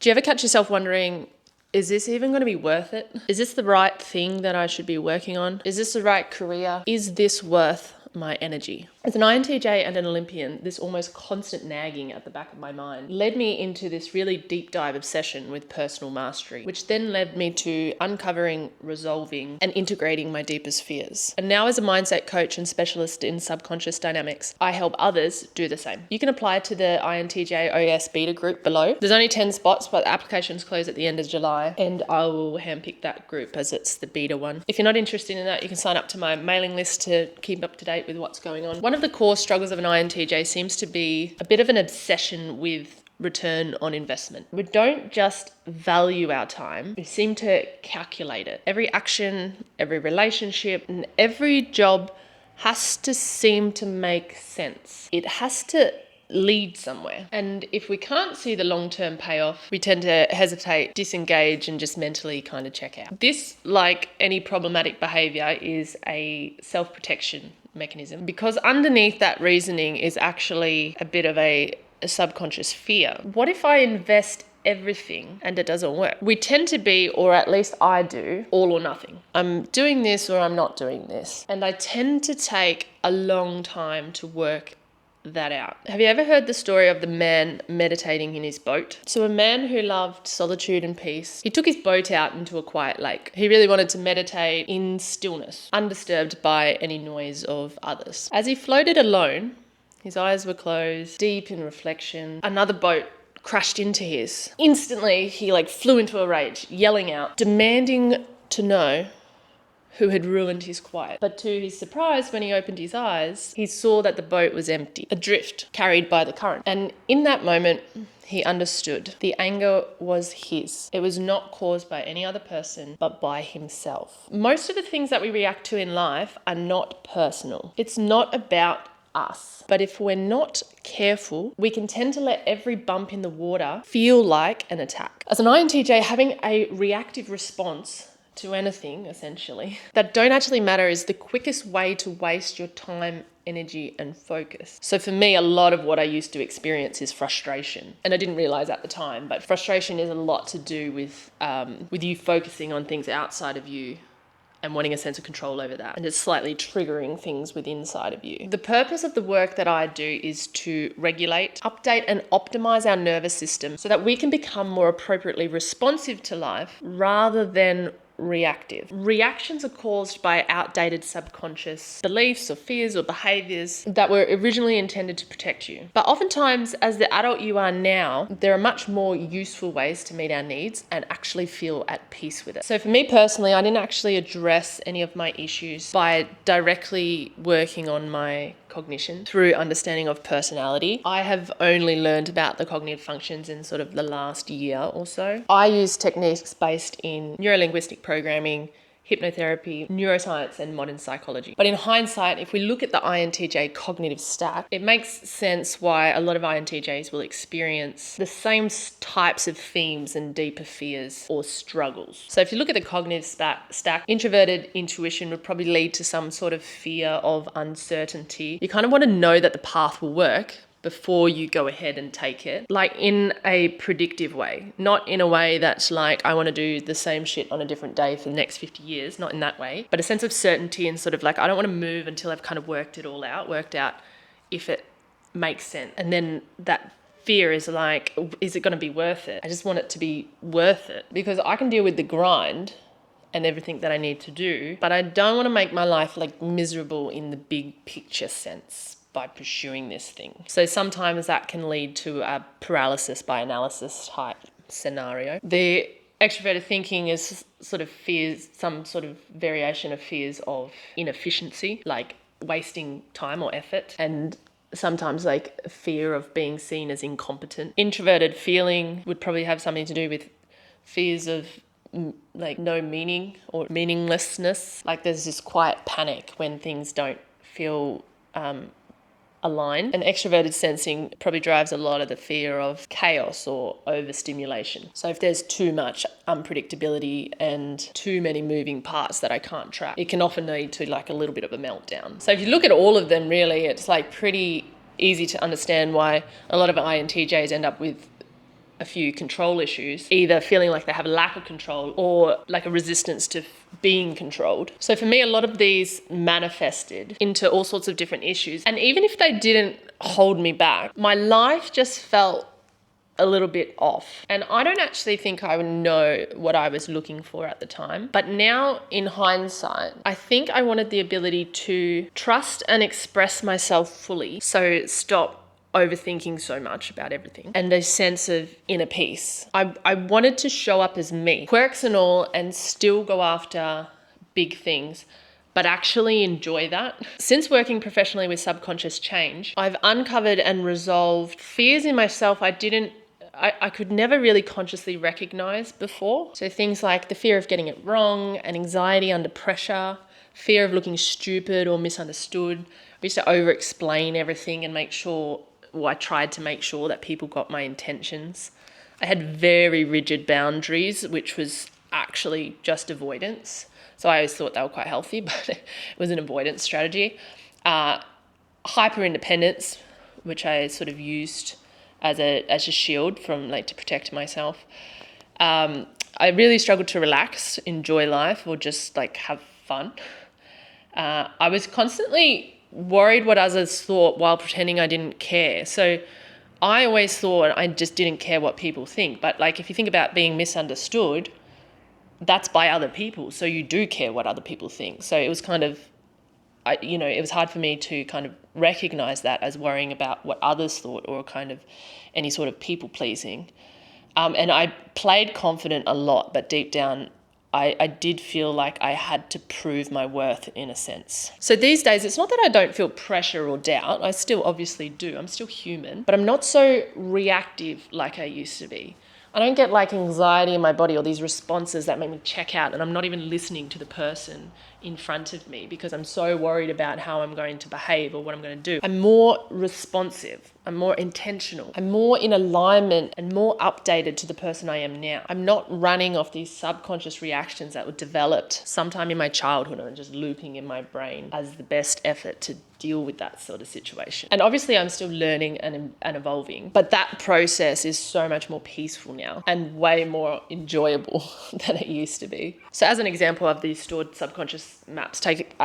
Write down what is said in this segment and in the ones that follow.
Do you ever catch yourself wondering, is this even going to be worth it? Is this the right thing that I should be working on? Is this the right career? Is this worth my energy? As an INTJ and an Olympian, this almost constant nagging at the back of my mind led me into this really deep dive obsession with personal mastery, which then led me to uncovering, resolving, and integrating my deepest fears. And now as a mindset coach and specialist in subconscious dynamics, I help others do the same. You can apply to the INTJ OS beta group below. There's only 10 spots, but the applications close at the end of July, and I will handpick that group as it's the beta one. If you're not interested in that, you can sign up to my mailing list to keep up to date with what's going on. One of the core struggles of an INTJ seems to be a bit of an obsession with return on investment. We don't just value our time, we seem to calculate it. Every action, every relationship, and every job has to seem to make sense. It has to lead somewhere. And if we can't see the long-term payoff, we tend to hesitate, disengage, and just mentally kind of check out. This, like any problematic behavior, is a self-protection mechanism, because underneath that reasoning is actually a bit of a subconscious fear. What if I invest everything and it doesn't work? We tend to be, or at least I do, all or nothing. I'm doing this or I'm not doing this. And I tend to take a long time to work that out. Have you ever heard the story of the man meditating in his boat? So a man who loved solitude and peace, he took his boat out into a quiet lake. He really wanted to meditate in stillness, undisturbed by any noise of others. As he floated alone, his eyes were closed, deep in reflection, another boat crashed into his. Instantly, he flew into a rage, yelling out, demanding to know who had ruined his quiet. But to his surprise, when he opened his eyes, he saw that the boat was empty, adrift, carried by the current. And in that moment, he understood. The anger was his. It was not caused by any other person, but by himself. Most of the things that we react to in life are not personal. It's not about us. But if we're not careful, we can tend to let every bump in the water feel like an attack. As an INTJ, having a reactive response to anything, essentially, that don't actually matter is the quickest way to waste your time, energy, and focus. So for me, a lot of what I used to experience is frustration. And I didn't realize at the time, but frustration is a lot to do with you focusing on things outside of you and wanting a sense of control over that. And it's slightly triggering things within inside of you. The purpose of the work that I do is to regulate, update, and optimize our nervous system so that we can become more appropriately responsive to life rather than reactive. Reactions are caused by outdated subconscious beliefs or fears or behaviors that were originally intended to protect you. But oftentimes, as the adult you are now, there are much more useful ways to meet our needs and actually feel at peace with it. So for me personally, I didn't actually address any of my issues by directly working on my cognition through understanding of personality. I have only learned about the cognitive functions in sort of the last year or so. I use techniques based in neurolinguistic programming, hypnotherapy, neuroscience, and modern psychology. But in hindsight, if we look at the INTJ cognitive stack, it makes sense why a lot of INTJs will experience the same types of themes and deeper fears or struggles. So if you look at the cognitive stack, introverted intuition would probably lead to some sort of fear of uncertainty. You kind of want to know that the path will work before you go ahead and take it, like in a predictive way, not in a way that's like, I want to do the same shit on a different day for the next 50 years, not in that way, but a sense of certainty and sort of like, I don't want to move until I've kind of worked out if it makes sense. And then that fear is like, is it going to be worth it? I just want it to be worth it because I can deal with the grind and everything that I need to do, but I don't want to make my life miserable in the big picture sense by pursuing this thing. So sometimes that can lead to a paralysis by analysis type scenario. The extroverted thinking is sort of fears, some sort of variation of fears of inefficiency, like wasting time or effort, and sometimes fear of being seen as incompetent. Introverted feeling would probably have something to do with fears of no meaning or meaninglessness. There's this quiet panic when things don't feel aligned. And extroverted sensing probably drives a lot of the fear of chaos or overstimulation. So if there's too much unpredictability and too many moving parts that I can't track, it can often lead to a little bit of a meltdown. So if you look at all of them, really, it's pretty easy to understand why a lot of INTJs end up with a few control issues, either feeling like they have a lack of control or like a resistance to being controlled. So for me, a lot of these manifested into all sorts of different issues. And even if they didn't hold me back, my life just felt a little bit off. And I don't actually think I would know what I was looking for at the time. But now in hindsight, I think I wanted the ability to trust and express myself fully. So stop overthinking so much about everything, and a sense of inner peace. I wanted to show up as me, quirks and all, and still go after big things, but actually enjoy that. Since working professionally with subconscious change, I've uncovered and resolved fears in myself I could never really consciously recognize before. So things like the fear of getting it wrong, and anxiety under pressure, fear of looking stupid or misunderstood. I used to over-explain everything and I tried to make sure that people got my intentions. I had very rigid boundaries, which was actually just avoidance. So I always thought they were quite healthy, but it was an avoidance strategy. Hyper independence, which I sort of used as a shield from to protect myself. I really struggled to relax, enjoy life, or just have fun. I was constantly worried what others thought while pretending I didn't care. So I always thought I just didn't care what people think. But if you think about being misunderstood, that's by other people. So you do care what other people think. So it was it was hard for me to kind of recognize that as worrying about what others thought, or any sort of people pleasing. And I played confident a lot, but deep down, I did feel like I had to prove my worth in a sense. So these days, it's not that I don't feel pressure or doubt. I still obviously do. I'm still human, but I'm not so reactive like I used to be. I don't get anxiety in my body or these responses that make me check out, and I'm not even listening to the person in front of me because I'm so worried about how I'm going to behave or what I'm going to do. I'm more responsive. I'm more intentional. I'm more in alignment and more updated to the person I am now. I'm not running off these subconscious reactions that were developed sometime in my childhood and just looping in my brain as the best effort to deal with that sort of situation. And obviously I'm still learning and evolving, but that process is so much more peaceful now and way more enjoyable than it used to be. So as an example of these stored subconscious maps, take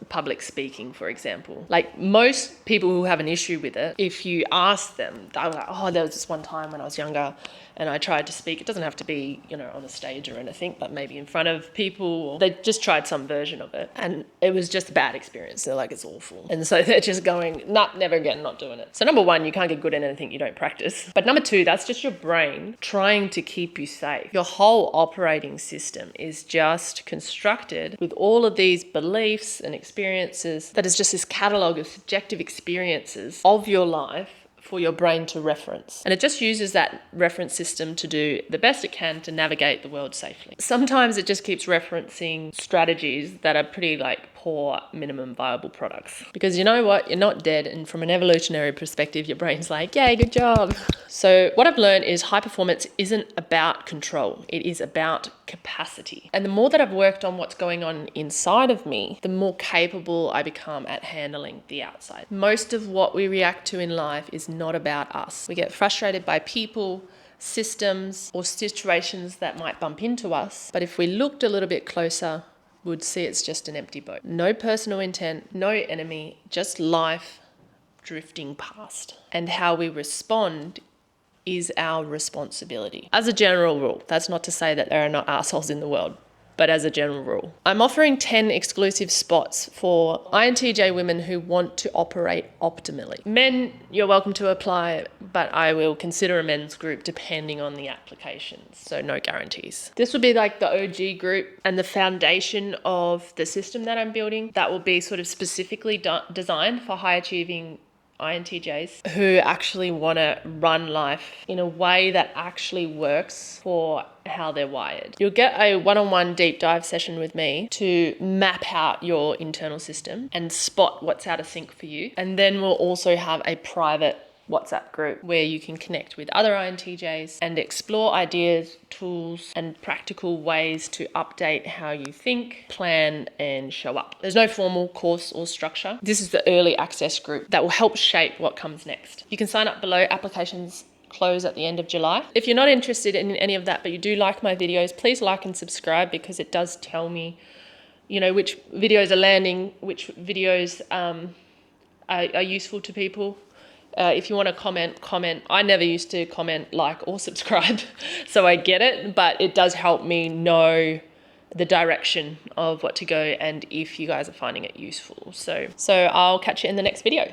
public speaking, for example. Most people who have an issue with it, if you ask them, they're like, oh, there was this one time when I was younger and I tried to speak. It doesn't have to be, on a stage or anything, but maybe in front of people. They just tried some version of it and it was just a bad experience. They're like, it's awful. And so they're just going, nah, never again, not doing it. So number one, you can't get good at anything you don't practice. But number two, that's just your brain trying to keep you safe. Your whole operating system is just constructed with all of these beliefs and experiences that is just this catalogue of subjective experiences of your life for your brain to reference. And it just uses that reference system to do the best it can to navigate the world safely. Sometimes it just keeps referencing strategies that are pretty poor minimum viable products. Because you know what? You're not dead. And from an evolutionary perspective, your brain's like, yay, good job. So what I've learned is high performance isn't about control. It is about capacity. And the more that I've worked on what's going on inside of me, the more capable I become at handling the outside. Most of what we react to in life is not about us. We get frustrated by people, systems, or situations that might bump into us. But if we looked a little bit closer, would see it's just an empty boat. No personal intent, no enemy, just life drifting past. And how we respond is our responsibility. As a general rule, that's not to say that there are not assholes in the world, but as a general rule. I'm offering 10 exclusive spots for INTJ women who want to operate optimally. Men, you're welcome to apply, but I will consider a men's group depending on the applications, so no guarantees. This would be the OG group and the foundation of the system that I'm building. That will be sort of specifically designed for high achieving INTJs who actually want to run life in a way that actually works for how they're wired. You'll get a one-on-one deep dive session with me to map out your internal system and spot what's out of sync for you. And then we'll also have a private WhatsApp group where you can connect with other INTJs and explore ideas, tools, and practical ways to update how you think, plan, and show up. There's no formal course or structure. This is the early access group that will help shape what comes next. You can sign up below. Applications close at the end of July. If you're not interested in any of that, but you do like my videos, please like and subscribe, because it does tell me, you know, which videos are landing, which videos are useful to people. If you want to comment. I never used to comment, like, or subscribe, so I get it, but it does help me know the direction of what to go and if you guys are finding it useful. So I'll catch you in the next video.